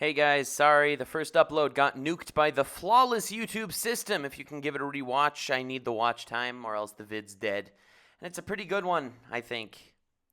Hey guys, sorry, the first upload got nuked by the flawless YouTube system. If you can give it a rewatch, I need the watch time or else the vid's dead. And it's a pretty good one, I think.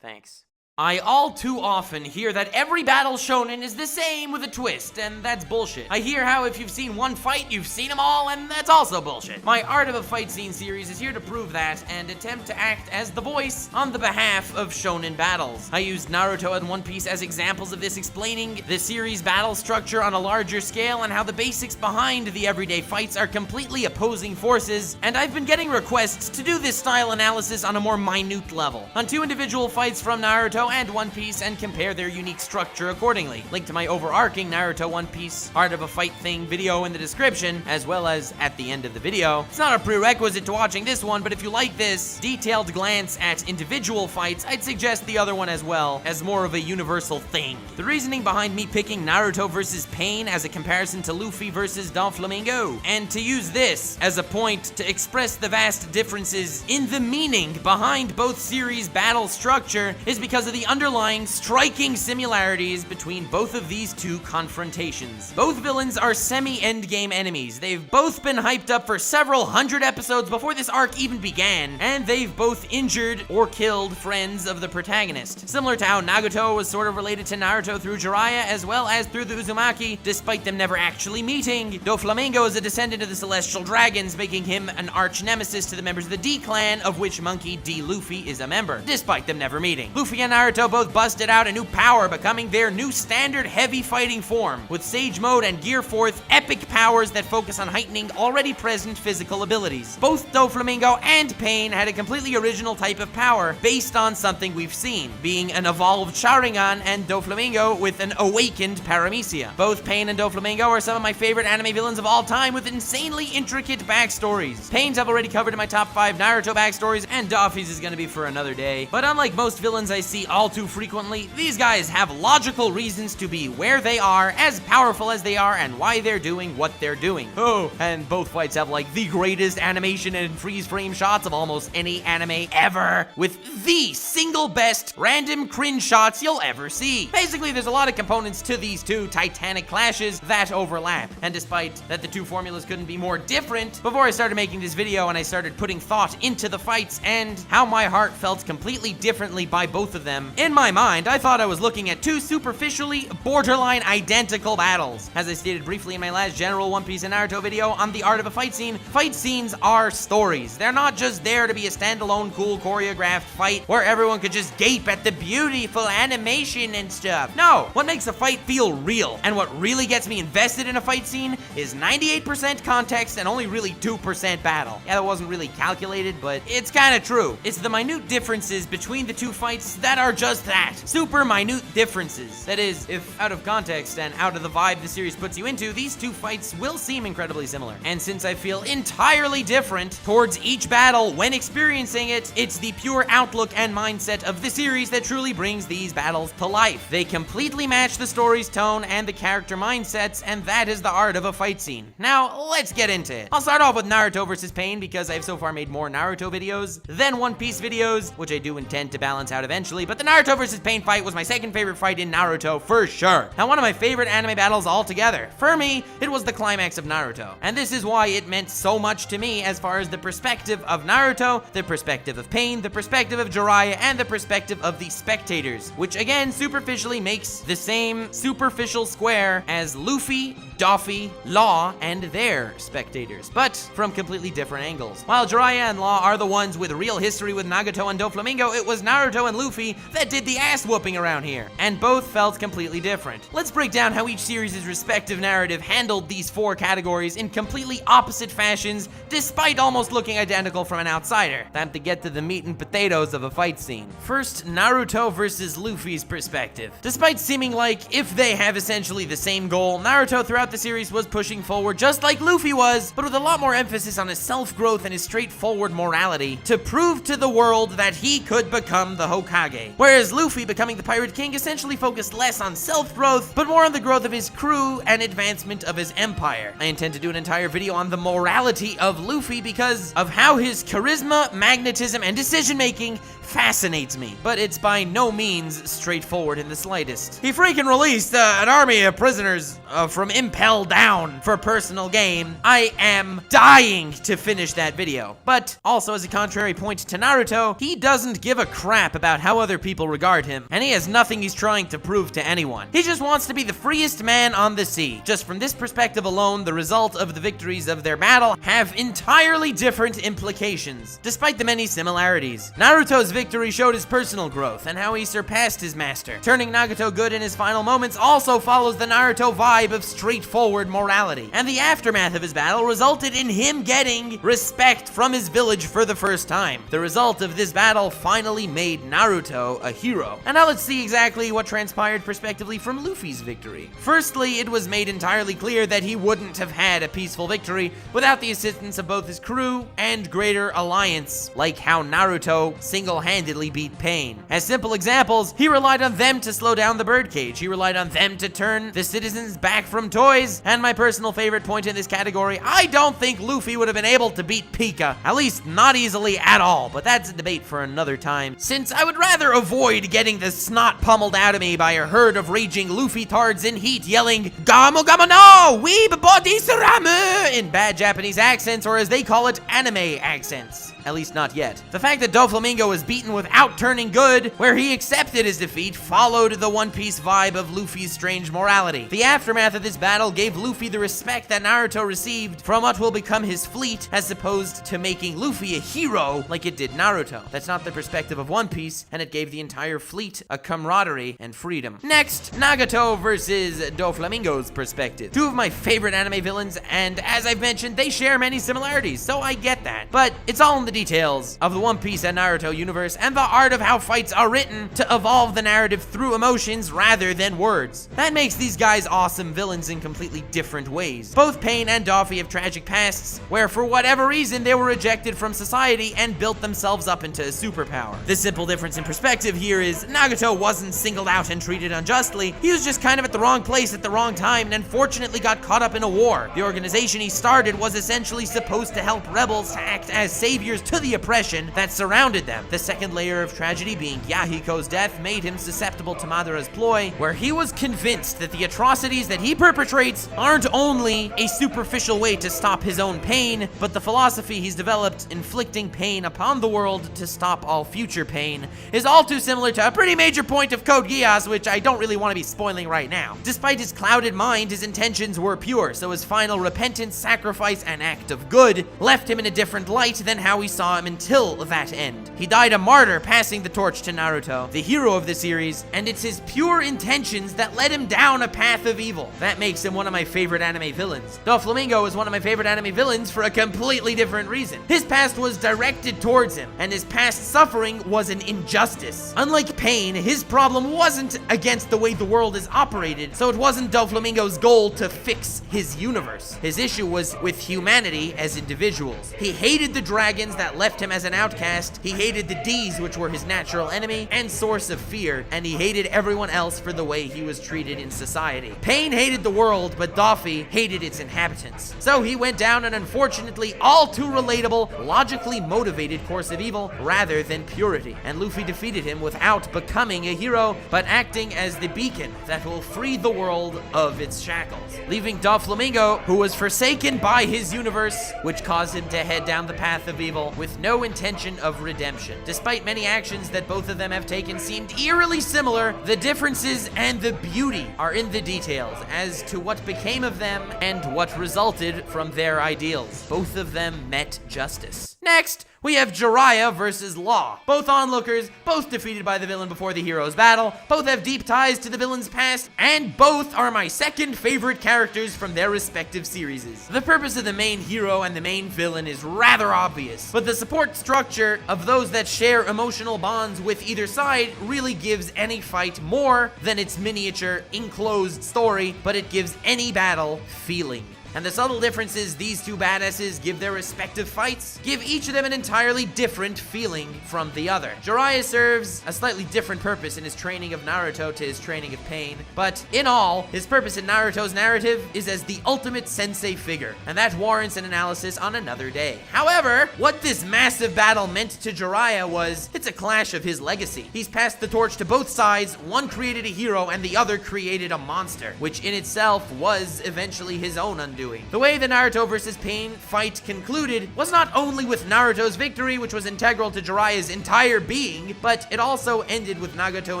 Thanks. I all too often hear that every battle shonen is the same with a twist, and that's bullshit. I hear how if you've seen one fight, you've seen them all, and that's also bullshit. My Art of a Fight Scene series is here to prove that and attempt to act as the voice on the behalf of shonen battles. I used Naruto and One Piece as examples of this, explaining the series' battle structure on a larger scale and how the basics behind the everyday fights are completely opposing forces, and I've been getting requests to do this style analysis on a more minute level, on two individual fights from Naruto and One Piece, and compare their unique structure accordingly. Link to my overarching Naruto One Piece Art of a Fight thing video in the description, as well as at the end of the video. It's not a prerequisite to watching this one, but if you like this detailed glance at individual fights, I'd suggest the other one as well, as more of a universal thing. The reasoning behind me picking Naruto versus Pain as a comparison to Luffy versus Doflamingo, and to use this as a point to express the vast differences in the meaning behind both series' battle structure, is because of the underlying striking similarities between both of these two confrontations. Both villains are semi-endgame enemies. They've both been hyped up for several hundred episodes before this arc even began, and they've both injured or killed friends of the protagonist. Similar to how Nagato was sort of related to Naruto through Jiraiya as well as through the Uzumaki, despite them never actually meeting. Doflamingo is a descendant of the Celestial Dragons, making him an arch nemesis to the members of the D clan, of which Monkey D. Luffy is a member, despite them never meeting. Luffy and Naruto both busted out a new power, becoming their new standard heavy fighting form, with Sage Mode and Gear Forth, epic powers that focus on heightening already present physical abilities. Both Doflamingo and Pain had a completely original type of power based on something we've seen, being an evolved Sharingan, and Doflamingo with an awakened Paramecia. Both Pain and Doflamingo are some of my favorite anime villains of all time, with insanely intricate backstories. Pain's I've already covered in my top 5 Naruto backstories, and Doffy's is gonna be for another day. But unlike most villains I see all too frequently, these guys have logical reasons to be where they are, as powerful as they are, and why they're doing what they're doing. Oh, and both fights have like the greatest animation and freeze frame shots of almost any anime ever, with the single best random cringe shots you'll ever see. Basically, there's a lot of components to these two titanic clashes that overlap, and despite that the two formulas couldn't be more different, before I started making this video and I started putting thought into the fights and how my heart felt completely differently by both of them, in my mind, I thought I was looking at two superficially borderline identical battles. As I stated briefly in my last general One Piece and Naruto video on the Art of a Fight Scene, fight scenes are stories. They're not just there to be a standalone cool choreographed fight where everyone could just gape at the beautiful animation and stuff. No, what makes a fight feel real, and what really gets me invested in a fight scene, is 98% context and only really 2% battle. Yeah, that wasn't really calculated, but it's kind of true. It's the minute differences between the two fights that are just that. Super minute differences. That is, if out of context and out of the vibe the series puts you into, these two fights will seem incredibly similar. And since I feel entirely different towards each battle when experiencing it, it's the pure outlook and mindset of the series that truly brings these battles to life. They completely match the story's tone and the character mindsets, and that is the art of a fight scene. Now, let's get into it. I'll start off with Naruto vs. Pain because I've so far made more Naruto videos than One Piece videos, which I do intend to balance out eventually, but the Naruto vs. Pain fight was my second favorite fight in Naruto for sure. Now, one of my favorite anime battles altogether. For me, it was the climax of Naruto, and this is why it meant so much to me as far as the perspective of Naruto, the perspective of Pain, the perspective of Jiraiya, and the perspective of the spectators, which again superficially makes the same superficial square as Luffy, Doffy, Law, and their spectators, but from completely different angles. While Jiraiya and Law are the ones with real history with Nagato and Doflamingo, it was Naruto and Luffy that did the ass whooping around here, and both felt completely different. Let's break down how each series' respective narrative handled these 4 categories in completely opposite fashions, despite almost looking identical from an outsider. Time to get to the meat and potatoes of a fight scene. First, Naruto versus Luffy's perspective. Despite seeming like if they have essentially the same goal, Naruto throughout the series was pushing forward just like Luffy was, but with a lot more emphasis on his self-growth and his straightforward morality to prove to the world that he could become the Hokage. whereas Luffy becoming the Pirate King essentially focused less on self-growth, but more on the growth of his crew and advancement of his empire. I intend to do an entire video on the morality of Luffy because of how his charisma, magnetism, and decision-making fascinates me, but it's by no means straightforward in the slightest. He freaking released an army of prisoners from Impel Down for personal gain. I am dying to finish that video. But also, as a contrary point to Naruto, he doesn't give a crap about how other people regard him, and he has nothing he's trying to prove to anyone. He just wants to be the freest man on the sea. Just from this perspective alone, the result of the victories of their battle have entirely different implications, despite the many similarities. Naruto's victory showed his personal growth and how he surpassed his master. Turning Nagato good in his final moments also follows the Naruto vibe of straightforward morality, and the aftermath of his battle resulted in him getting respect from his village for the first time. The result of this battle finally made Naruto a hero. And now let's see exactly what transpired prospectively from Luffy's victory. Firstly, it was made entirely clear that he wouldn't have had a peaceful victory without the assistance of both his crew and greater alliance, like how Naruto single-handedly beat Pain. As simple examples, he relied on them to slow down the birdcage, he relied on them to turn the citizens back from toys, and my personal favorite point in this category, I don't think Luffy would have been able to beat Pika, at least not easily at all, but that's a debate for another time, since I would rather avoid getting the snot pummeled out of me by a herd of raging Luffy tards in heat yelling Gamu Gamu no Weeb Body Suramu in bad Japanese accents, or as they call it, anime accents. At least not yet. The fact that Doflamingo was beaten without turning good, where he accepted his defeat, followed the One Piece vibe of Luffy's strange morality. The aftermath of this battle gave Luffy the respect that Naruto received from what will become his fleet, as opposed to making Luffy a hero like it did Naruto. That's not the perspective of One Piece, and it gave the entire fleet a camaraderie and freedom. Next, Nagato versus Doflamingo's perspective. Two of my favorite anime villains, and as I've mentioned, they share many similarities, so I get that. But it's all in the details of the One Piece and Naruto universe and the art of how fights are written to evolve the narrative through emotions rather than words. That makes these guys awesome villains in completely different ways. Both Pain and Doffy have tragic pasts where for whatever reason they were rejected from society and built themselves up into a superpower. The simple difference in perspective here is Nagato wasn't singled out and treated unjustly. He was just kind of at the wrong place at the wrong time and unfortunately got caught up in a war. The organization he started was essentially supposed to help rebels to act as saviors to the oppression that surrounded them. The second layer of tragedy being Yahiko's death made him susceptible to Madara's ploy, where he was convinced that the atrocities that he perpetrates aren't only a superficial way to stop his own pain, but the philosophy he's developed inflicting pain upon the world to stop all future pain is all too similar to a pretty major point of Code Geass, which I don't really want to be spoiling right now. Despite his clouded mind, his intentions were pure, so his final repentance, sacrifice, and act of good left him in a different light than how we saw him until that end. He died a martyr, passing the torch to Naruto, the hero of the series, and it's his pure intentions that led him down a path of evil. That makes him one of my favorite anime villains. Doflamingo is one of my favorite anime villains for a completely different reason. His past was directed towards him, and his past suffering was an injustice. Unlike Pain, his problem wasn't against the way the world is operated, so it wasn't Doflamingo's goal to fix his universe. His issue was with humanity as individuals. He hated the dragons that left him as an outcast, he hated the D's, which were his natural enemy and source of fear, and he hated everyone else for the way he was treated in society. Pain hated the world, but Doffy hated its inhabitants. So he went down an unfortunately all too relatable, logically motivated course of evil rather than purity, and Luffy defeated him without becoming a hero, but acting as the beacon that will free the world of its shackles, leaving Doflamingo, who was forsaken by his universe, which caused him to head down the path of evil with no intention of redemption. Despite many actions that both of them have taken seemed eerily similar, the differences and the beauty are in the details as to what became of them and what resulted from their ideals. Both of them met justice. Next, we have Jiraiya versus Law. Both onlookers, both defeated by the villain before the hero's battle, both have deep ties to the villain's past, and both are my second favorite characters from their respective series. The purpose of the main hero and the main villain is rather obvious, but the support structure of those that share emotional bonds with either side really gives any fight more than its miniature, enclosed story, but it gives any battle feeling. And the subtle differences these two badasses give their respective fights give each of them an entirely different feeling from the other. Jiraiya serves a slightly different purpose in his training of Naruto to his training of Pain, but in all, his purpose in Naruto's narrative is as the ultimate sensei figure, and that warrants an analysis on another day. However, what this massive battle meant to Jiraiya was, it's a clash of his legacy. He's passed the torch to both sides, one created a hero and the other created a monster, which in itself was eventually his own undoing. The way the Naruto vs. Pain fight concluded was not only with Naruto's victory, which was integral to Jiraiya's entire being, but it also ended with Nagato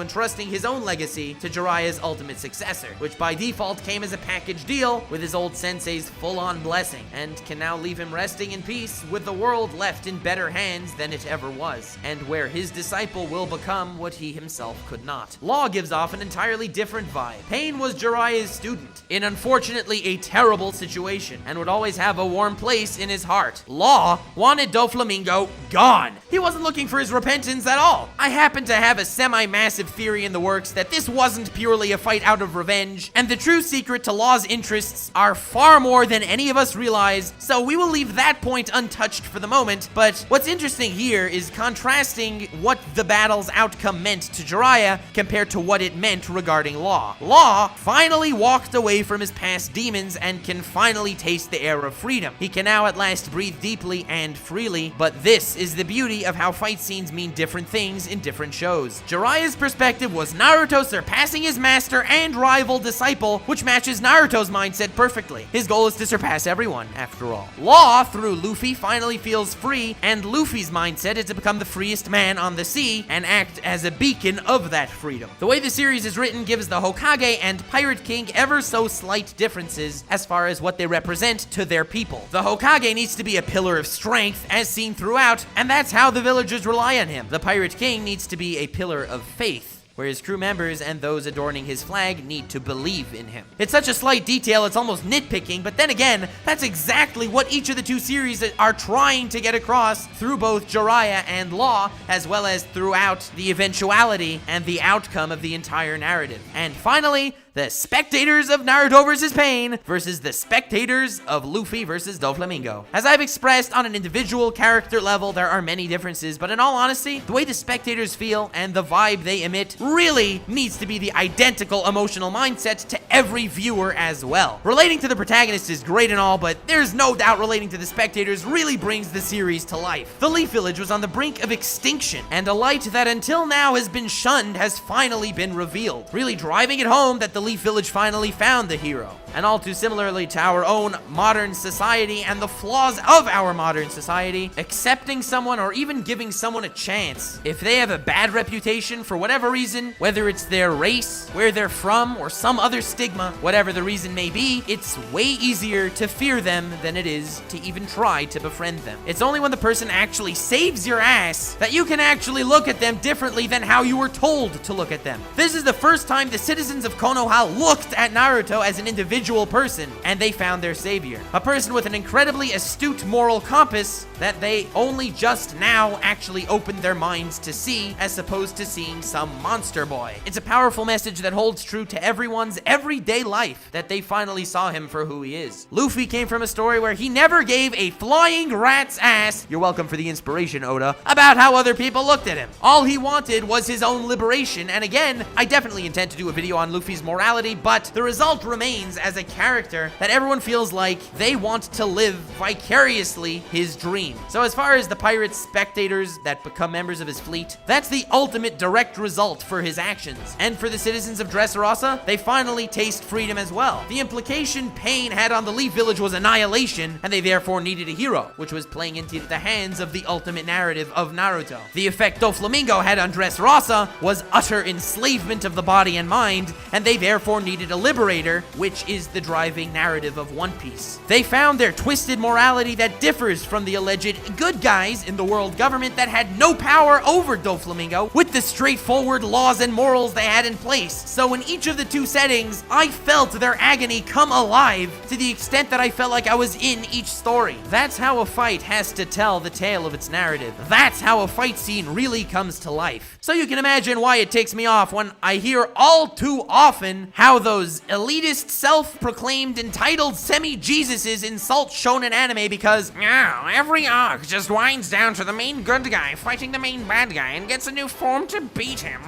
entrusting his own legacy to Jiraiya's ultimate successor, which by default came as a package deal with his old sensei's full-on blessing, and can now leave him resting in peace with the world left in better hands than it ever was, and where his disciple will become what he himself could not. Law gives off an entirely different vibe. Pain was Jiraiya's student, in unfortunately a terrible situation, and would always have a warm place in his heart. Law wanted Doflamingo gone. He wasn't looking for his repentance at all. I happen to have a semi-massive theory in the works that this wasn't purely a fight out of revenge, and the true secret to Law's interests are far more than any of us realize, so we will leave that point untouched for the moment. But what's interesting here is contrasting what the battle's outcome meant to Jiraiya compared to what it meant regarding Law. Law finally walked away from his past demons and can finally taste the air of freedom. He can now at last breathe deeply and freely, but this is the beauty of how fight scenes mean different things in different shows. Jiraiya's perspective was Naruto surpassing his master and rival disciple, which matches Naruto's mindset perfectly. His goal is to surpass everyone, after all. Law, through Luffy, finally feels free, and Luffy's mindset is to become the freest man on the sea and act as a beacon of that freedom. The way the series is written gives the Hokage and Pirate King ever so slight differences as far as what they represent to their people. The Hokage needs to be a pillar of strength, as seen throughout, and that's how the villagers rely on him. The Pirate King needs to be a pillar of faith, where his crew members and those adorning his flag need to believe in him. It's such a slight detail, it's almost nitpicking, but then again, that's exactly what each of the two series are trying to get across through both Jiraiya and Law, as well as throughout the eventuality and the outcome of the entire narrative. And finally, the spectators of Naruto vs. Pain versus the spectators of Luffy vs. Doflamingo. As I've expressed, on an individual character level, there are many differences, but in all honesty, the way the spectators feel and the vibe they emit really needs to be the identical emotional mindset to every viewer as well. Relating to the protagonist is great and all, but there's no doubt relating to the spectators really brings the series to life. The Leaf Village was on the brink of extinction, and a light that until now has been shunned has finally been revealed, really driving it home that the Leaf Village finally found the hero. And all too similarly to our own modern society and the flaws of our modern society, accepting someone or even giving someone a chance if they have a bad reputation for whatever reason, whether it's their race, where they're from, or some other stigma, whatever the reason may be, it's way easier to fear them than it is to even try to befriend them. It's only when the person actually saves your ass that you can actually look at them differently than how you were told to look at them. This is the first time the citizens of Konoha looked at Naruto as an individual person, and they found their savior. A person with an incredibly astute moral compass that they only just now actually opened their minds to see, as opposed to seeing some monster boy. It's a powerful message that holds true to everyone's everyday life, that they finally saw him for who he is. Luffy came from a story where he never gave a flying rat's ass, you're welcome for the inspiration, Oda, about how other people looked at him. All he wanted was his own liberation, and again, I definitely intend to do a video on Luffy's morality, but the result remains as a character that everyone feels like they want to live vicariously his dream. So as far as the pirate spectators that become members of his fleet, that's the ultimate direct result for his actions. And for the citizens of Dressrosa, they finally taste freedom as well. The implication Pain had on the Leaf Village was annihilation, and they therefore needed a hero, which was playing into the hands of the ultimate narrative of Naruto. The effect Doflamingo had on Dressrosa was utter enslavement of the body and mind, and they therefore needed a liberator, which is the driving narrative of One Piece. They found their twisted morality that differs from the alleged good guys in the world government that had no power over Doflamingo with the straightforward laws and morals they had in place. So in each of the two settings, I felt their agony come alive to the extent that I felt like I was in each story. That's how a fight has to tell the tale of its narrative. That's how a fight scene really comes to life. So you can imagine why it takes me off when I hear all too often how those elitist, self-proclaimed entitled semi-Jesuses insult shonen anime because, Oh, every arc just winds down to the main good guy fighting the main bad guy and gets a new form to beat him.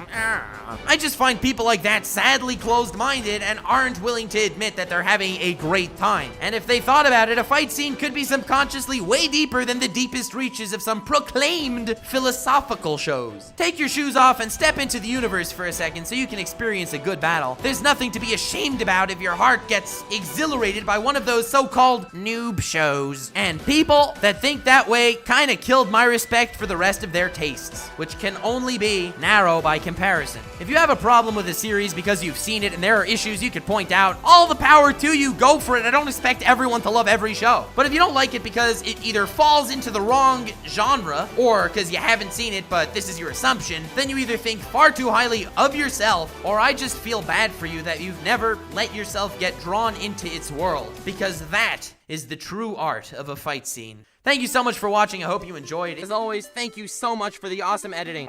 I just find people like that sadly closed-minded and aren't willing to admit that they're having a great time. And if they thought about it, a fight scene could be subconsciously way deeper than the deepest reaches of some proclaimed philosophical shows. Take your shoes off and step into the universe for a second so you can experience a good battle. There's nothing to be ashamed about if your heart gets exhilarated by one of those so-called noob shows. And people that think that way kind of killed my respect for the rest of their tastes, which can only be narrow by comparison. If you have a problem with a series because you've seen it and there are issues you could point out, all the power to you, go for it. I don't expect everyone to love every show. But if you don't like it because it either falls into the wrong genre or because you haven't seen it but this is your assumption, then you either think far too highly of yourself, or I just feel bad for you that you've never let yourself get drawn into its world, because that is the true art of a fight scene. Thank you so much for watching. I hope you enjoyed. As always, thank you so much for the awesome editing.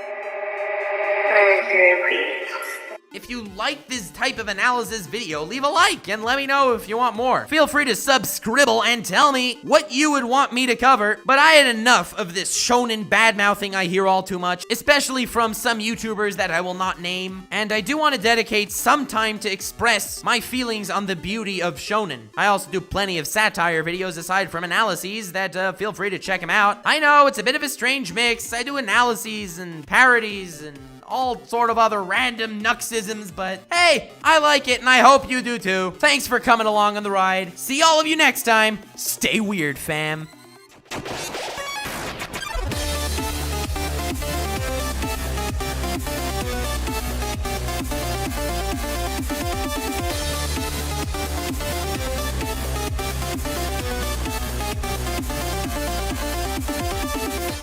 If you like this type of analysis video, leave a like and let me know if you want more. Feel free to subscribble and tell me what you would want me to cover, but I had enough of this shonen bad-mouthing I hear all too much, especially from some YouTubers that I will not name, and I do want to dedicate some time to express my feelings on the beauty of shonen. I also do plenty of satire videos aside from analyses that feel free to check them out. I know, it's a bit of a strange mix. I do analyses and parodies and all sort of other random nuxisms, but hey, I like it and I hope you do too. Thanks for coming along on the ride. See all of you next time. Stay weird, fam.